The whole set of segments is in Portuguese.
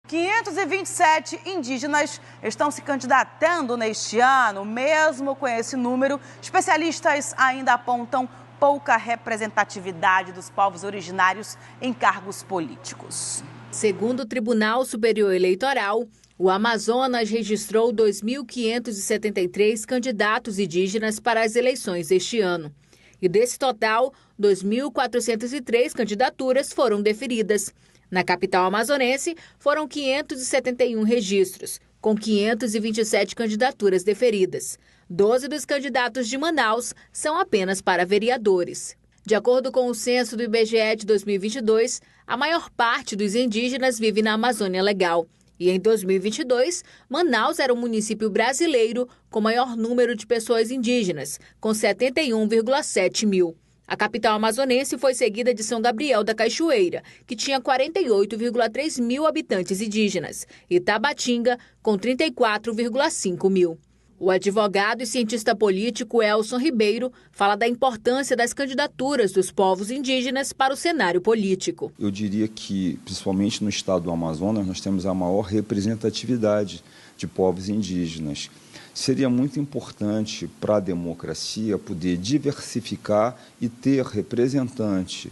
527 indígenas estão se candidatando neste ano. Mesmo com esse número, especialistas ainda apontam pouca representatividade dos povos originários em cargos políticos. Segundo o Tribunal Superior Eleitoral, o Amazonas registrou 2.573 candidatos indígenas para as eleições deste ano. E desse total, 2.403 candidaturas foram deferidas. Na capital amazonense, foram 571 registros, com 527 candidaturas deferidas. 12 dos candidatos de Manaus são apenas para vereadores. De acordo com o censo do IBGE de 2022, a maior parte dos indígenas vive na Amazônia Legal. E em 2022, Manaus era o município brasileiro com maior número de pessoas indígenas, com 71,7 mil. A capital amazonense foi seguida de São Gabriel da Cachoeira, que tinha 48,3 mil habitantes indígenas, e Tabatinga, com 34,5 mil. O advogado e cientista político Elson Ribeiro fala da importância das candidaturas dos povos indígenas para o cenário político. Eu diria que, principalmente no estado do Amazonas, nós temos a maior representatividade de povos indígenas. Seria muito importante para a democracia poder diversificar e ter representante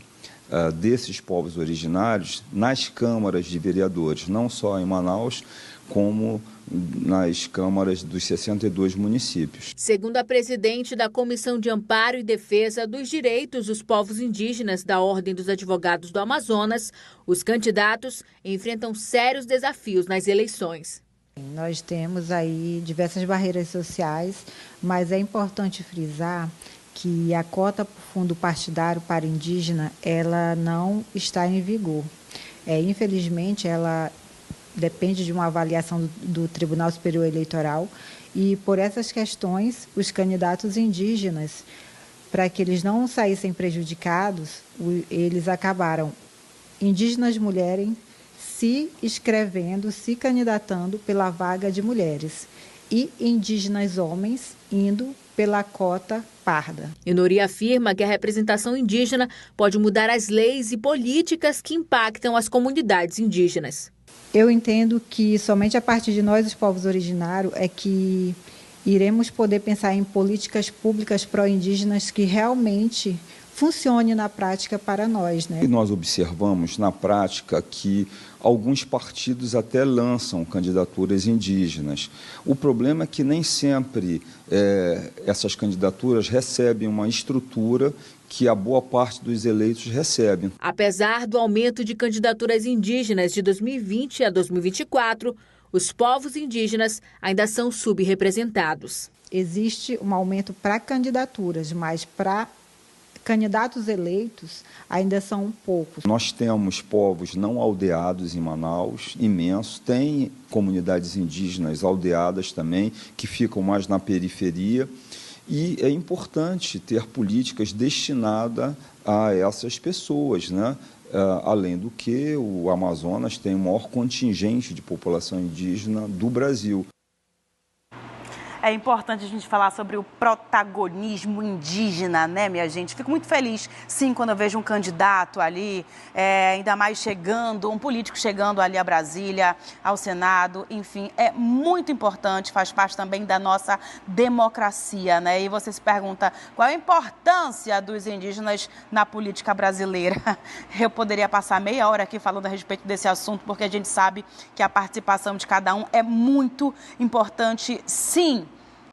desses povos originários nas câmaras de vereadores, não só em Manaus, como nas câmaras dos 62 municípios. Segundo a presidente da Comissão de Amparo e Defesa dos Direitos dos Povos Indígenas da Ordem dos Advogados do Amazonas, os candidatos enfrentam sérios desafios nas eleições. Nós temos aí diversas barreiras sociais, mas é importante frisar que a cota por fundo partidário para indígena, ela não está em vigor. Infelizmente, ela depende de uma avaliação do Tribunal Superior Eleitoral e, por essas questões, os candidatos indígenas, para que eles não saíssem prejudicados, eles acabaram, indígenas mulheres, se inscrevendo, se candidatando pela vaga de mulheres e indígenas homens indo pela cota parda. Inori afirma que a representação indígena pode mudar as leis e políticas que impactam as comunidades indígenas. Eu entendo que somente a partir de nós, os povos originários, é que iremos poder pensar em políticas públicas pró-indígenas que realmente funcione na prática para nós, né? E nós observamos na prática que alguns partidos até lançam candidaturas indígenas. O problema é que nem sempre essas candidaturas recebem uma estrutura que a boa parte dos eleitos recebem. Apesar do aumento de candidaturas indígenas de 2020 a 2024, os povos indígenas ainda são subrepresentados. Existe um aumento para candidaturas, mas para candidatos eleitos ainda são poucos. Nós temos povos não aldeados em Manaus, imensos. Tem comunidades indígenas aldeadas também, que ficam mais na periferia. E é importante ter políticas destinadas a essas pessoas, né? Além do que o Amazonas tem o maior contingente de população indígena do Brasil. É importante a gente falar sobre o protagonismo indígena, né, minha gente? Fico muito feliz, sim, quando eu vejo um candidato ali, ainda mais chegando, um político chegando ali a Brasília, ao Senado, enfim, é muito importante, faz parte também da nossa democracia, né? E você se pergunta qual a importância dos indígenas na política brasileira. Eu poderia passar meia hora aqui falando a respeito desse assunto, porque a gente sabe que a participação de cada um é muito importante, sim,